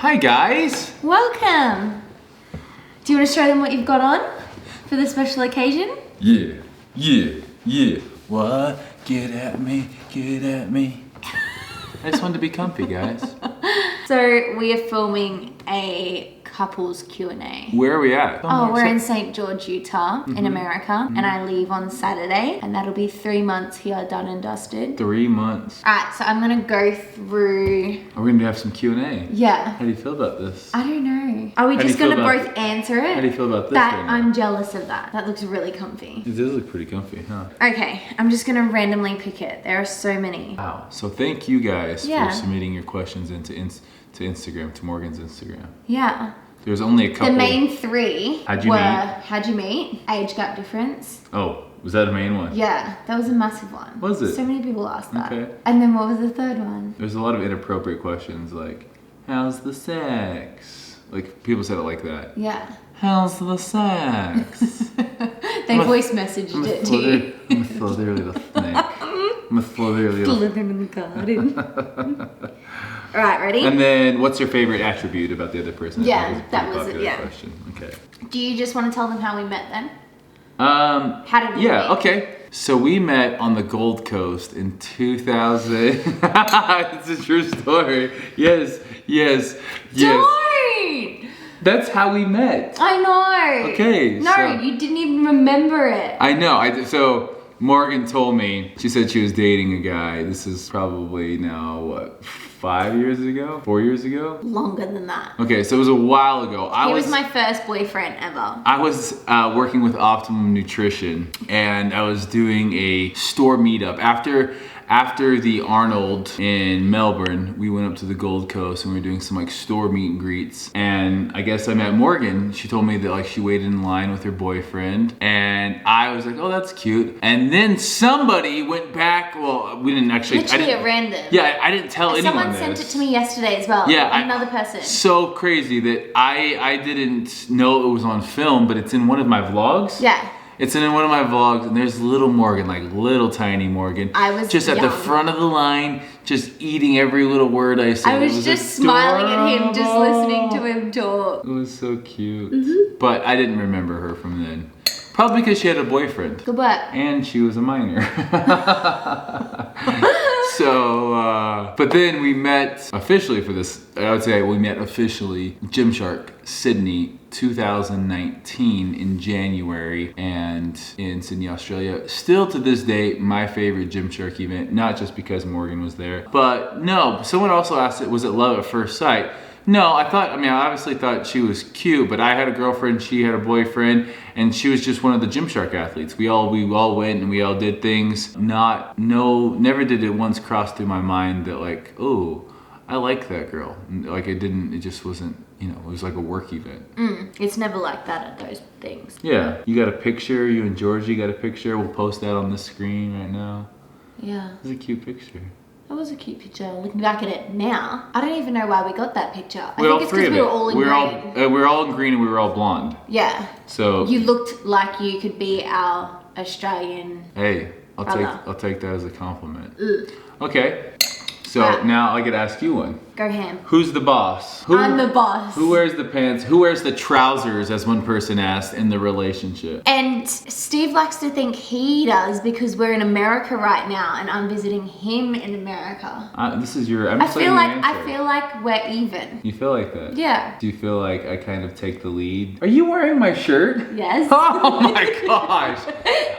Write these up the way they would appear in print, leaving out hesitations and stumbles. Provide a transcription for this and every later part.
Hi guys! Welcome! Do you want to show them what you've got on for the special occasion? Yeah. What? Get at me. I just wanted to be comfy, guys. So we are filming a couples Q&A. Where are we at? Oh, we're in St. George, Utah, in America, and I leave on Saturday, and that'll be 3 months here, done and dusted. 3 months. Alright, so I'm gonna go through... Are we gonna have some Q&A? Yeah. How do you feel about this? I don't know. Are we just gonna both answer it? How do you feel about this? That right now? I'm jealous of that. That looks really comfy. It does look pretty comfy, huh? Okay, I'm just gonna randomly pick it. There are so many. Wow. So thank you guys Yeah. for submitting your questions into Instagram, to Morgan's Instagram. Yeah. There's only a couple. The main three How'd you meet? how'd you meet, age gap difference. Oh, was that a main one? Yeah, that was a massive one. Was it? So many people asked that. Okay. And then what was the third one? There's a lot of inappropriate questions like, how's the sex? Like, people said it like that. Yeah. How's the sex? They voice messaged it to you. I'm a slither little snake. I'm a slither little... Living in the garden. Alright, ready? And then, what's your favorite attribute about the other person? Yeah, that a pretty was it, popular yeah. question. Okay. Do you just want to tell them how we met then? How did we meet? Okay. So we met on the Gold Coast in 2000. It's a true story. Yes. Don't! That's how we met. I know. Okay, No, so- you didn't even remember it. I know. So Morgan told me, she said she was dating a guy. This is probably now, what, 5 years ago? 4 years ago? Longer than that. Okay, so it was a while ago. He was my first boyfriend ever. I was working with Optimum Nutrition, and I was doing a store meetup. After the Arnold in Melbourne, we went up to the Gold Coast and we were doing some like store meet and greets. And I guess I met Morgan. She told me that like she waited in line with her boyfriend, and I was like, oh, that's cute. And then somebody went back. Well, we didn't actually. Literally at random. Yeah, I didn't tell anyone Someone this. sent it to me yesterday as well. Yeah, another person. So crazy that I didn't know it was on film, but it's in one of my vlogs. Yeah. It's in one of my vlogs, and there's little Morgan, like little tiny Morgan. I was just at the front of the line, just eating every little word I said. I was just smiling at him, just listening to him talk. It was so cute. But I didn't remember her from then. Probably because she had a boyfriend. Good work. And she was a minor. So, but then we met officially for this. I would say we met officially Gymshark Sydney 2019 in January, and in Sydney, Australia. Still to this day, my favorite Gymshark event, not just because Morgan was there, but no, someone also asked was it love at first sight? No, I obviously thought she was cute, but I had a girlfriend, she had a boyfriend, and she was just one of the Gymshark athletes. We all went and we all did things. Never did it once cross through my mind that like, oh, I like that girl. Like it just wasn't, it was like a work event. It's never like that at those things. Yeah, you got a picture, you and Georgie got a picture. We'll post that on the screen right now. Yeah. It's a cute picture. That was a cute picture. Looking back at it now, I don't even know why we got that picture. I Well, think it's because we were all in green. We were all in green and we were all blonde. Yeah. So you looked like you could be our Australian. Hey, I'll brother. take that as a compliment. Ugh. Okay. So now I could ask you one. Go ham. Who's the boss? I'm the boss. Who wears the pants? Who wears the trousers, as one person asked, in the relationship? And Steve likes to think he does because we're in America right now and I'm visiting him in America. This is your. I'm I feel answer. like we're even. You feel like that? Yeah. Do you feel like I kind of take the lead? Are you wearing my shirt? Yes. Oh my gosh.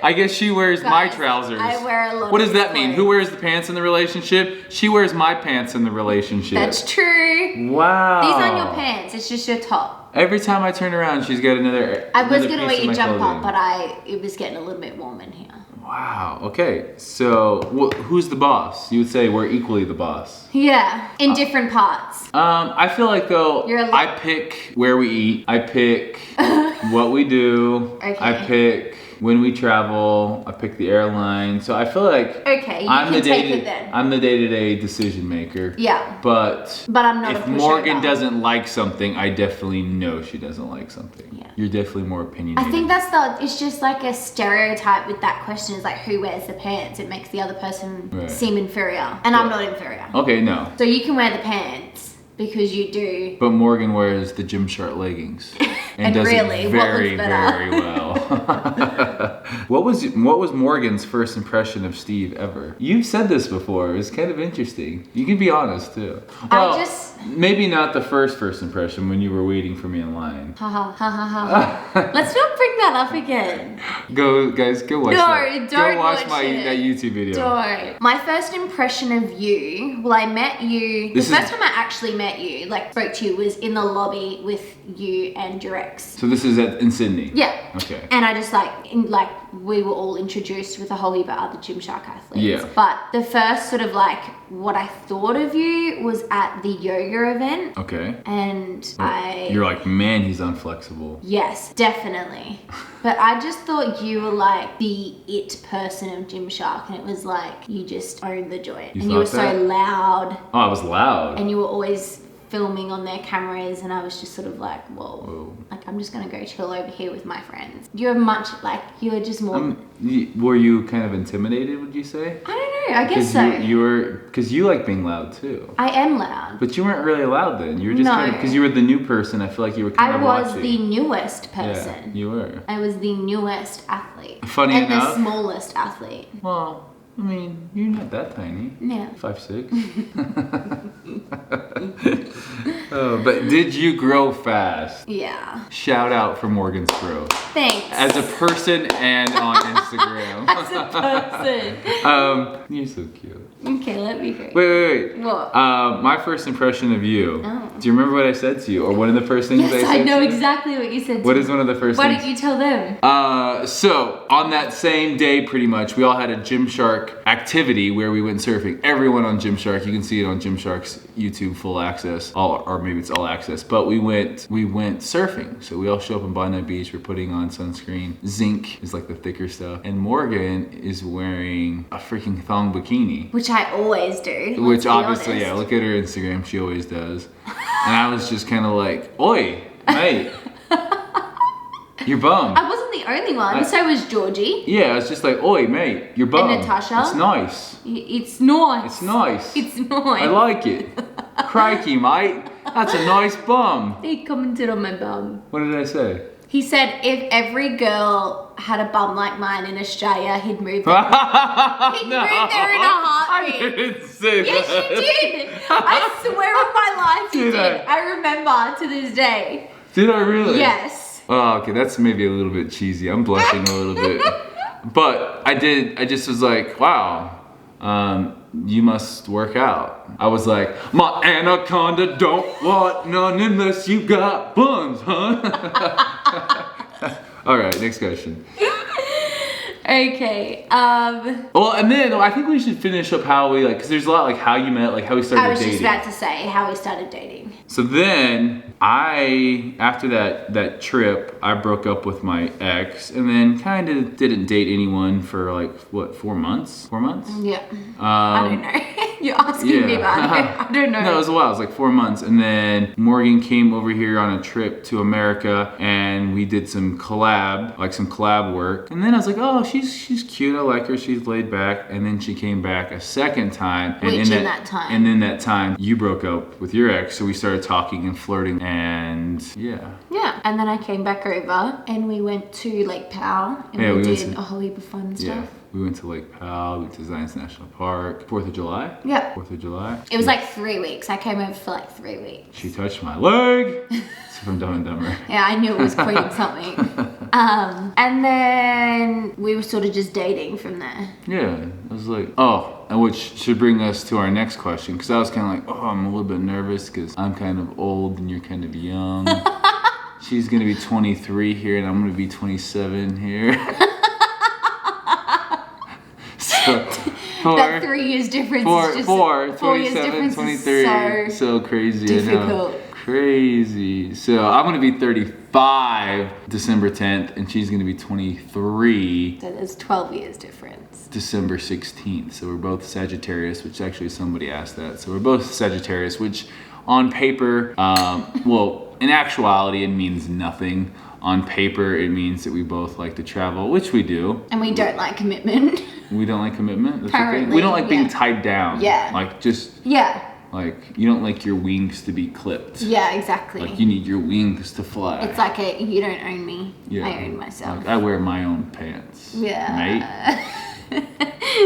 I guess she wears my trousers. I wear a lot What does of that mean? clothes. Who wears the pants in the relationship? She wears my pants in the relationship. That's true. Wow. These aren't your pants, it's just your top. Every time I turn around, she's got another. I was another gonna piece let of you my jump clothing. up, but it was getting a little bit warm in here. Wow. Okay. So, who's the boss? You would say we're equally the boss. Yeah, in different parts. I feel like though, I pick where we eat. I pick what we do. Okay. I pick when we travel. I pick the airline. So I feel like Okay, you can take it then. I'm the day-to-day decision maker. Yeah. But I'm not a if pushover. Morgan doesn't like something, I definitely know she doesn't like something. Yeah. You're definitely more opinionated. I think it's just like a stereotype with that question is like who wears the pants. It makes the other person seem inferior. And I'm not inferior. Okay, no. So you can wear the pants because you do. But Morgan wears the Gymshark leggings. And does really, it very, what looks better? very well. What was Morgan's first impression of Steve ever? You've said this before. It's kind of interesting. You can be honest too. Well, maybe not the first impression when you were waiting for me in line. Ha ha ha ha ha. Let's not bring that up again. Go watch that. Don't Go watch it. that YouTube video. Don't. My first impression of you, well, I met you, the first time I actually met you, like spoke to you, was in the lobby with you and your ex. So this is in Sydney? Yeah. Okay. And I just we were all introduced with a whole heap of other Gymshark athletes. Yeah. But the first sort of what I thought of you was at the yoga event. Okay. And You're like, man, he's unflexible. Yes, definitely. But I just thought you were like the it person of Gymshark, and it was like you just owned the joint. And you were so loud. Oh, I was loud. And you were always filming on their cameras, and I was just sort of like, whoa. Like, I'm just gonna go chill over here with my friends. You're you were just more. Were you kind of intimidated, would you say? I don't know, I guess so. Because you like being loud too. I am loud. But you weren't really loud then. You were just kind of, because you were the new person, I feel like you were kind of watching. I was the newest person. Yeah, you were. I was the newest athlete. Funny enough. And the smallest athlete. Well, I mean, you're not that tiny. Yeah. 5'6". Oh, but did you grow fast? Yeah. Shout out for Morgan's growth. Thanks. As a person and on Instagram. As a person. You're so cute. Okay, let me go. Wait. What? My first impression of you. Oh. Do you remember what I said to you? Or one of the first things I said? Yes, I know to you? exactly what you said to What me. is one of the first Why things? don't you tell them? So on that same day, pretty much, we all had a Gymshark activity where we went surfing. Everyone on Gymshark, you can see it on Gymshark's YouTube full access, or maybe it's all access. But we went surfing. So we all show up in Bondi Beach. We're putting on sunscreen. Zinc is like the thicker stuff, and Morgan is wearing a freaking thong bikini, Which I always do. which obviously, honest. yeah. Look at her Instagram; she always does. And I was just kind of like, "Oi, mate." You're bummed. I wasn't the only one. So was Georgie. Yeah, it's just like, oi, mate, you're bummed. And Natasha. It's nice. It's nice. It's nice. It's nice. I like it. Crikey, mate. That's a nice bum. He commented on my bum. What did I say? He said if every girl had a bum like mine in Australia, he'd move there. He'd move there in a heartbeat. I didn't say that. Yes, you did. I swear on my life you Did did. I remember to this day. Did I really? Yes. Oh, okay, that's maybe a little bit cheesy. I'm blushing a little bit. But I just was like, wow, you must work out. I was like, my anaconda don't want none unless you got buns, huh? All right, next question. Okay. Well, and then I think we should finish up how we because there's a lot how you met, how we started dating. I was just about to say how we started dating. So then after that trip, I broke up with my ex, and then kind of didn't date anyone for 4 months? 4 months? Yeah. I don't know. You're asking me about it. I don't know. No, it was a while. It was 4 months, and then Morgan came over here on a trip to America, and we did some collab work. And then I was like, oh, she's cute. I like her. She's laid back. And then she came back a second time. And in that time, you broke up with your ex, so we started talking and flirting, and yeah. Yeah, and then I came back over, and we went to Lake Powell, and we did a whole heap of fun stuff. Yeah. We went to Lake Powell, we went to Zions National Park. 4th of July? Yeah. 4th of July. It was 3 weeks. I came over for 3 weeks. She touched my leg. It's from Dumb and Dumber. Yeah, I knew it was quoting something. And then we were sort of just dating from there. Yeah, I was like, and which should bring us to our next question, because I was kind of I'm a little bit nervous because I'm kind of old and you're kind of young. She's going to be 23 here and I'm going to be 27 here. That 3 years difference is just... 4 years 27, difference 23. is so crazy. difficult. Crazy. So I'm going to be 35 December 10th, and she's going to be 23. So there's 12 years difference. December 16th. So we're both Sagittarius, which actually somebody asked that. So we're both Sagittarius, which on paper, in actuality, it means nothing. On paper, it means that we both like to travel, which we do. And we don't like commitment. We don't like commitment? That's Apparently, okay. We don't like being tied down. Yeah. Like just... Yeah. Like, you don't like your wings to be clipped. Yeah, exactly. Like, you need your wings to fly. It's like you don't own me. Yeah. I own myself. Like, I wear my own pants. Yeah. Mate.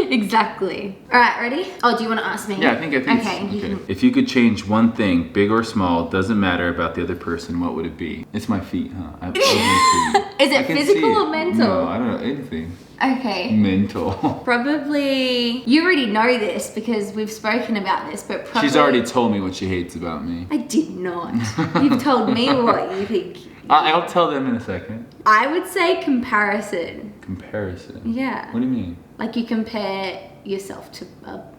Exactly. All right, ready? Oh, do you want to ask me? Yeah, I think. Okay. If you could change one thing, big or small, doesn't matter about the other person, what would it be? It's my feet, huh? I have ugly feet. Is it physical or mental? No, I don't know. Anything. Okay. Mental. Probably, you already know this because we've spoken about this, but probably... She's already told me what she hates about me. I did not. You've told me what you think. I'll tell them in a second. I would say comparison. Comparison? Yeah. What do you mean? Like you compare yourself to,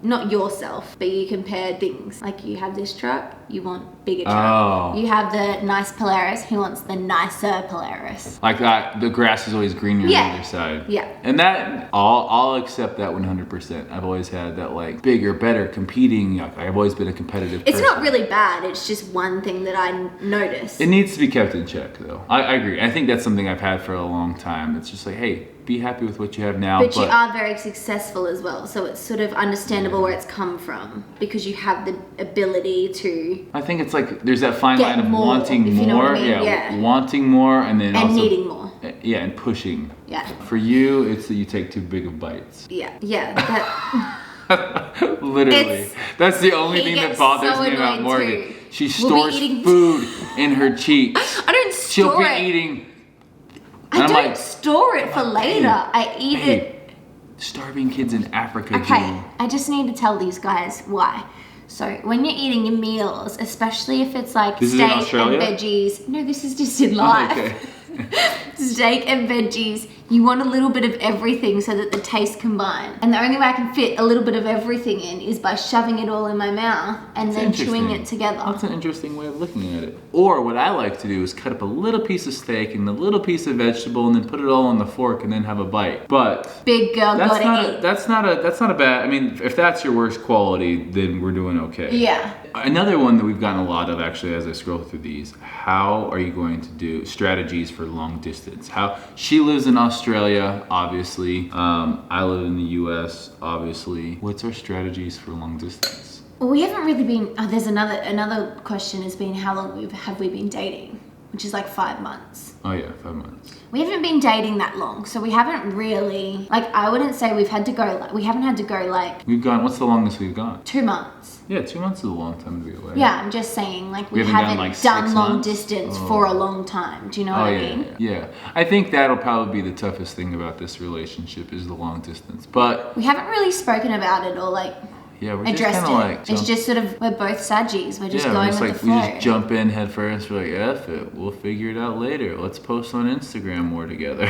not yourself, but you compare things. Like you have this truck, you want bigger truck. Oh. You have the nice Polaris, he wants the nicer Polaris. Like that, the grass is always greener on the other side. Yeah. And that, I'll accept that 100%. I've always had that like bigger, better, competing. Like, I've always been a competitive person. It's not really bad, it's just one thing that I noticed. It needs to be kept in check though. I agree. I think that's something I've had for a long time. It's just like, hey, be happy with what you have now. But you are very successful as well, so it's sort of understandable where it's come from because you have the ability to. I think it's like there's that fine line of more, wanting if you know more, what I mean. Yeah, wanting more, and then and also needing more. Yeah, and pushing. Yeah. For you, it's that you take too big of bites. Yeah. That, Literally, that's the only thing that bothers me about Morgan. Too. She stores food in her cheeks. I don't store She'll be it. eating. I don't store it for later. I eat it. Starving kids in Africa. Okay, I just need to tell these guys why. So when you're eating your meals, especially if it's like this steak and Australia? Veggies. No, this is just in life. Oh, okay. Steak and veggies, you want a little bit of everything so that the taste combine. And the only way I can fit a little bit of everything in is by shoving it all in my mouth and then chewing it together. That's an interesting way of looking at it. Or what I like to do is cut up a little piece of steak and a little piece of vegetable and then put it all on the fork and then have a bite. But big girl gotta eat. That's not a bad, I mean, if that's your worst quality, then we're doing okay. Yeah. Another one that we've gotten a lot of actually as I scroll through these, how are you going to do strategies for long distance? How she lives in Australia, obviously. I live in the US, obviously. What's our strategies for long distance? Well, we haven't really been, there's another question has been how long have we been dating? Which is like 5 months. Oh yeah, 5 months. We haven't been dating that long, so we haven't really, like I wouldn't say we haven't had to go like. We've gone, what's the longest we've gone? 2 months. Yeah, 2 months is a long time to be away. Yeah, I'm just saying, like we haven't done, like, done 6 long months? distance for a long time. Do you know what I mean? Yeah. I think that'll probably be the toughest thing about this relationship is the long distance. But we haven't really spoken about it or like yeah, we're addressed just it. kind of like It's just sort of, we're both Saggies. We're just going with the flow. We just jump in head first. We're like, F it. We'll figure it out later. Let's post on Instagram more together.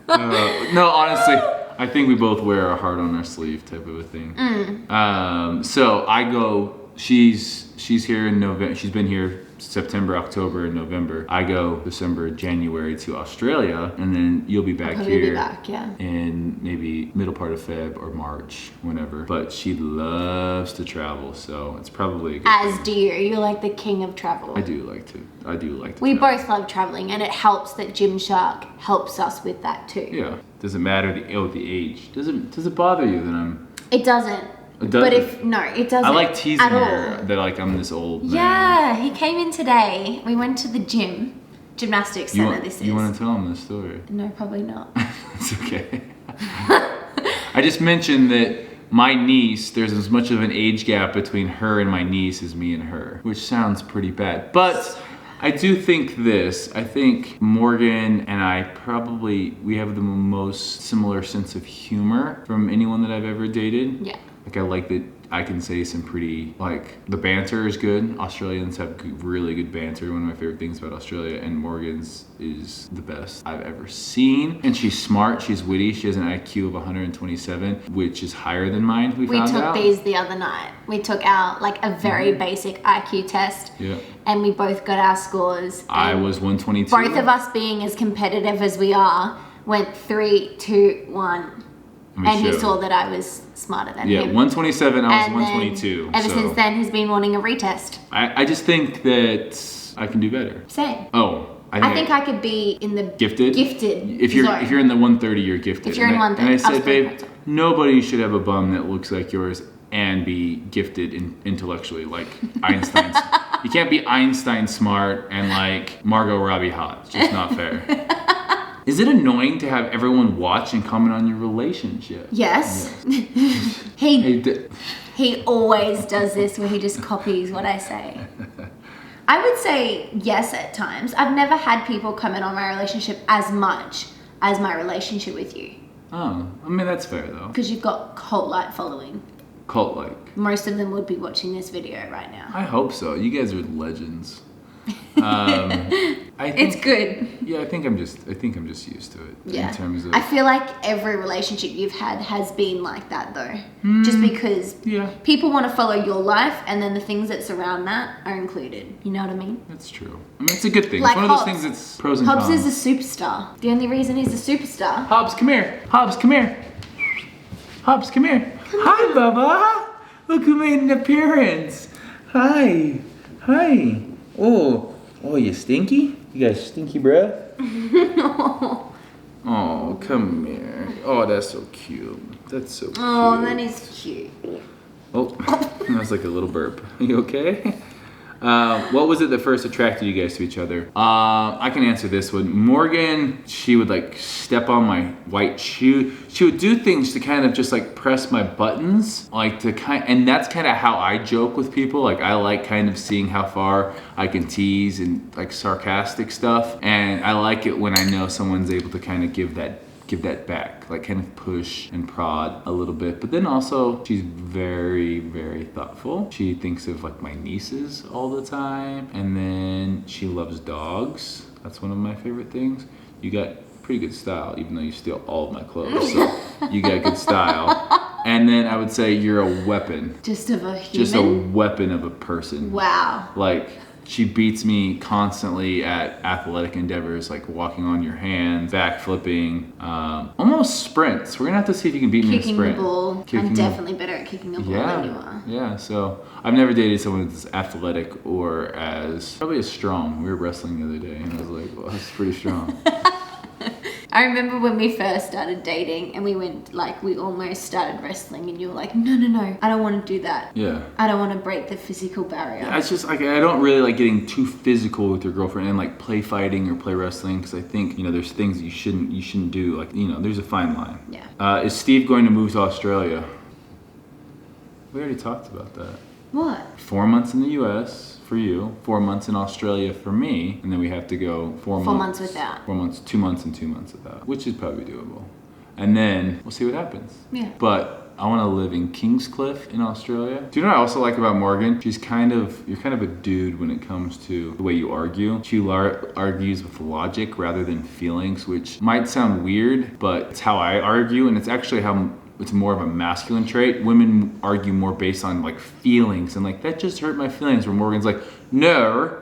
No, honestly, I think we both wear our heart on our sleeve type of a thing. So I go, she's here in November. She's been here September, October, and November. I go December, January to Australia, and then you'll be back here. Be back, yeah. In maybe middle part of Feb or March, whenever. But she loves to travel, so it's probably a good As thing. do you. You're like the king of travel. I do like to We travel. both love traveling, and it helps that Gymshark helps us with that too. Yeah. Doesn't matter the age. Does it bother you that I'm? It doesn't. It But doesn't. it doesn't. I like teasing at her all. that like I'm this old man. Yeah, he came in today. We went to the gymnastics center. You want to tell him this story? No, probably not. It's okay. I just mentioned that my niece, there's as much of an age gap between her and my niece as me and her, which sounds pretty bad. But I do think this. I think Morgan and I we have the most similar sense of humor from anyone that I've ever dated. Yeah. Like I like that I can say some pretty, like the banter is good. Australians have really good banter. One of my favorite things about Australia, and Morgan's is the best I've ever seen. And she's smart, she's witty, she has an IQ of 127, which is higher than mine, we found out. We took these the other night. We took out like a very basic IQ test. Yeah. And we both got our scores. I was 122. Both of us being as competitive as we are, went 3, 2, 1. And he saw that I was smarter than him. Yeah, 127, I was And 122. Ever since then, he's been wanting a retest. I just think that I can do better. Same. Oh, I think I could be in the gifted. Gifted. If you're in the 130, you're gifted. If you're in 130, and I I was said, babe, pretty nobody should have a bum that looks like yours and be gifted intellectually, like Einstein's. You can't be Einstein smart and like Margot Robbie hot. It's just not fair. Is it annoying to have everyone watch and comment on your relationship? Yes. He always does this where he just copies what I say. I would say yes at times. I've never had people comment on my relationship as much as my relationship with you. Oh, I mean, that's fair though. Because you've got cult-like following. Cult-like. Most of them would be watching this video right now. I hope so. You guys are legends. I think, it's good. Yeah, I think I'm just used to it. Yeah. In terms of, I feel like every relationship you've had has been like that though. Just because people want to follow your life and then the things that surround that are included. You know what I mean? That's true. I mean, it's a good thing. Like it's one of those things that's pros and cons. Hobbs is a superstar. The only reason he's a superstar. Hobbs, come here. Hobbs, come here. Hobbs, come here. Hi, Bubba. Look who made an appearance. Hi. Hi. Oh, you stinky? You got stinky breath? Oh, come here. Oh, that's so cute. That's so cute. Oh, that is cute. Oh, that was like a little burp. You okay? What was it that first attracted you guys to each other? I can answer this one. Morgan, she would like step on my white shoe. She would do things to kind of just like press my buttons, like and that's kind of how I joke with people. Like I like kind of seeing how far I can tease and like sarcastic stuff. And I like it when I know someone's able to kind of give that back, like kind of push and prod a little bit. But then also she's very, very thoughtful. She thinks of like my nieces all the time. And then she loves dogs. That's one of my favorite things. You got pretty good style, even though you steal all of my clothes. So you got good style. And then I would say you're a weapon. Just of a human? Just a weapon of a person. Wow. Like, she beats me constantly at athletic endeavors, like walking on your hands, back flipping, almost sprints. We're gonna have to see if you can beat me in a sprint. Kicking the ball. I'm definitely better at kicking a ball than you are. Yeah, so I've never dated someone that's athletic or probably as strong. We were wrestling the other day and I was like, well, that's pretty strong. I remember when we first started dating and we almost started wrestling and you were like, no, I don't want to do that. Yeah. I don't want to break the physical barrier. Yeah, it's just like, I don't really like getting too physical with your girlfriend and like play fighting or play wrestling because I think, there's things that you shouldn't do. Like, there's a fine line. Yeah. Is Steve going to move to Australia? We already talked about that. What? 4 months in the US for you, 4 months in Australia for me, and then we have to go 4 months without. 4 months, 2 months and 2 months without, which is probably doable. And then we'll see what happens. Yeah. But I want to live in Kingscliff in Australia. Do you know what I also like about Morgan? You're kind of a dude when it comes to the way you argue. She argues with logic rather than feelings, which might sound weird, but it's how I argue, and it's actually how it's more of a masculine trait. Women argue more based on like feelings and like, that just hurt my feelings, where Morgan's like, no.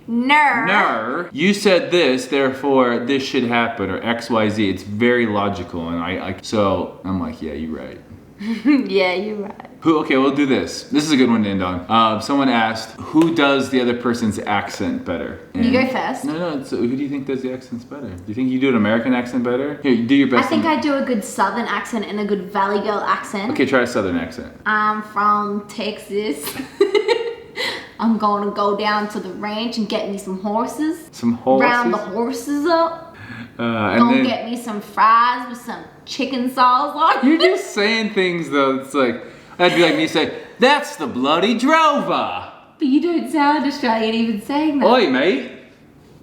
No. You said this, therefore this should happen, or XYZ. It's very logical, and so I'm like, yeah, you're right. Yeah, you're right. Okay, we'll do this. This is a good one to end on. Someone asked, who does the other person's accent better? And you go first. No. So who do you think does the accents better? Do you think you do an American accent better? Here, you do your best. I think I do a good Southern accent and a good Valley Girl accent. Okay, try a Southern accent. I'm from Texas. I'm gonna go down to the ranch and get me some horses. Some horses? Round the horses up. And get me some fries with some chicken sauce on it. You're just saying things though. It's like, that'd be like me saying, that's the bloody drover. But you don't sound Australian even saying that. Oi, mate.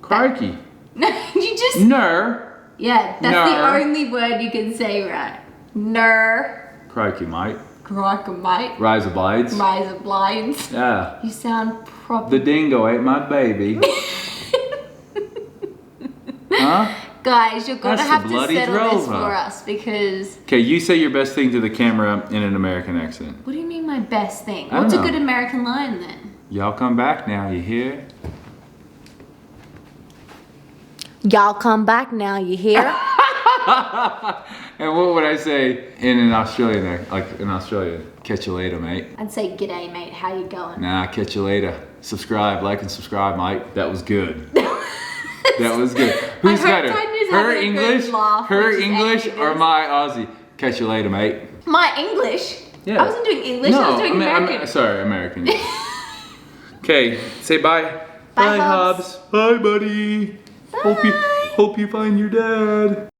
Crikey. No, you just... Ner. Yeah, that's the only word you can say right. Ner. Crikey, mate. Crikey, mate. Rise of blades. Rise of blades. Yeah. You sound proper. The dingo ate my baby. Huh? Guys, you're gonna have to settle this drover. for us because... Okay, you say your best thing to the camera in an American accent. What do you mean my best thing? I don't What's a know. good American line then? Y'all come back now, you hear? Y'all come back now, you hear? And what would I say in an Australian, like in Australian? Catch you later, mate. I'd say, g'day mate, how you going? Nah, catch you later. Subscribe, like and subscribe, mate. That was good. That was good. Who's better? Her English, or my Aussie? Catch you later, mate. My English? Yeah. I wasn't doing English, I was doing American. Sorry, American. Okay, say bye. Bye, Hobbs. Bye, buddy. Bye. Hope you find your dad.